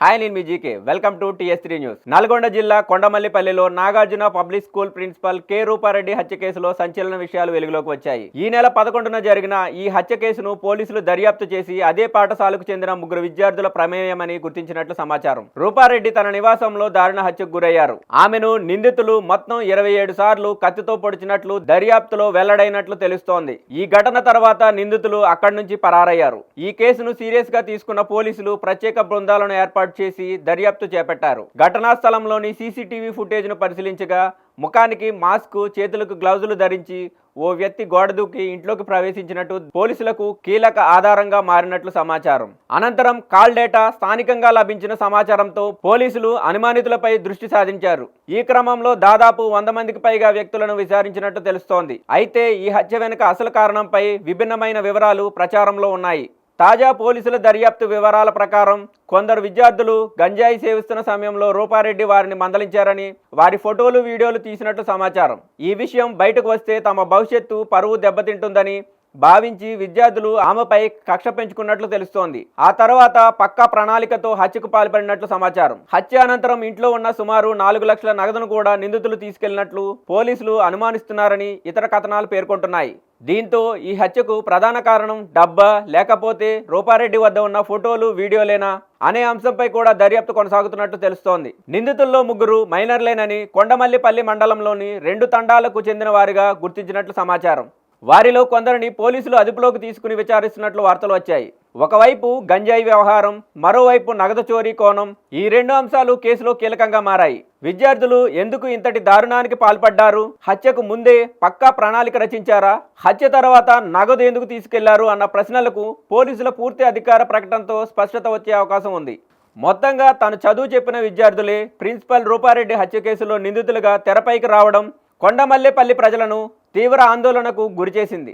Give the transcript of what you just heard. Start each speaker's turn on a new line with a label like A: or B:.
A: Hi నేను మీ GK welcome to టీఎస్3 news. Nalgonda జిల్లా కొండమల్లిపల్లిలో Nagarjuna public school principal K Rupa Reddy హత్య కేసులో సంచలన విషయాలు వెలుగులోకి వచ్చాయి. ఈ నెల 11న జరిగిన ఈ హత్య కేసును పోలీసులు దర్యాప్తు చేసి అదే పాఠశాలకు చెందిన 3 విద్యార్థుల ప్రమేయమని గుర్తించినట్లు సమాచారం. రూపారెడ్డి తన నివాసంలో దారుణ హత్యకు గురయ్యారు. ఆమెను నిందితులు మొత్తం 27 సార్లు కత్తితో పొడిచినట్లు దర్యాప్తులో వెల్లడైనట్లు తెలుస్తోంది. ఈ ఘటన తర్వాత నిందితులు అక్కడి నుంచి పరారయ్యారు. ఈ కేసును సీరియస్ గా తీసుకున్న పోలీసులు ప్రత్యేక బృందాలను ఏర్పాటు చేసి దర్యాప్తు చేపట్టారు. ఘటనా స్థలంలోని సీసీటీవీ ఫుటేజ్ ను పరిశీలించగా ముఖానికి మాస్క్, చేతులకు గ్లౌజులు ధరించి ఓ వ్యక్తి గోడ దూకి ఇంట్లోకి ప్రవేశించినట్టు పోలీసులకు కీలక ఆధారంగా మారినట్లు సమాచారం. అనంతరం కాల్ డేటా, స్థానికంగా లభించిన సమాచారంతో పోలీసులు అనుమానితులపై దృష్టి సారించారు. ఈ క్రమంలో దాదాపు 100 మందికి పైగా వ్యక్తులను విచారించినట్టు తెలుస్తోంది. అయితే ఈ హత్య వెనుక అసలు కారణంపై విభిన్నమైన వివరాలు ప్రచారంలో ఉన్నాయి. తాజా పోలీసుల దర్యాప్తు వివరాల ప్రకారం కొందరు విద్యార్థులు గంజాయి సేవిస్తున్న సమయంలో రూపారెడ్డి వారిని మందలించారని, వారి ఫోటోలు, వీడియోలు తీసినట్టు సమాచారం. ఈ విషయం బయటకు వస్తే తమ భవిష్యత్తు, పరువు దెబ్బతింటుందని భావించి విద్యార్థులు ఆమెపై కక్ష పెంచుకున్నట్లు తెలుస్తోంది. ఆ తర్వాత పక్కా ప్రణాళికతో హత్యకు పాల్పడినట్లు సమాచారం. హత్య అనంతరం ఇంట్లో ఉన్న సుమారు 4 లక్షల నగదును కూడా నిందితులు తీసుకెళ్లినట్లు పోలీసులు అనుమానిస్తున్నారని ఇతర కథనాలు పేర్కొంటున్నాయి. దీంతో ఈ హత్యకు ప్రధాన కారణం డబ్బా, లేకపోతే రూపారెడ్డి వద్ద ఉన్న ఫోటోలు, వీడియోలేనా అనే అంశంపై కూడా దర్యాప్తు కొనసాగుతున్నట్టు తెలుస్తోంది. నిందితుల్లో 3 మైనర్లేనని కొండమల్లిపల్లి మండలంలోని 2 తండాలకు చెందిన వారిగా గుర్తించినట్లు సమాచారం. వారిలో కొందరిని పోలీసులు అదుపులోకి తీసుకుని విచారిస్తున్నట్లు వార్తలు వచ్చాయి. ఒకవైపు గంజాయి వ్యవహారం, మరోవైపు నగదు చోరీ కోణం, ఈ 2 అంశాలు కేసులో కీలకంగా మారాయి. విద్యార్థులు ఎందుకు ఇంతటి దారుణానికి పాల్పడ్డారు, హత్యకు ముందే పక్కా ప్రణాళిక రచించారా, హత్య తర్వాత నగదు ఎందుకు తీసుకెళ్లారు అన్న ప్రశ్నలకు పోలీసుల పూర్తి అధికార ప్రకటనతో స్పష్టత వచ్చే అవకాశం ఉంది. మొత్తంగా తను చదువు చెప్పిన విద్యార్థులే ప్రిన్సిపల్ రూపారెడ్డి హత్య కేసులో నిందితులుగా తెరపైకి రావడం కొండమల్లిపల్లి ప్రజలను తీవ్ర ఆందోళనకు గురిచేసింది.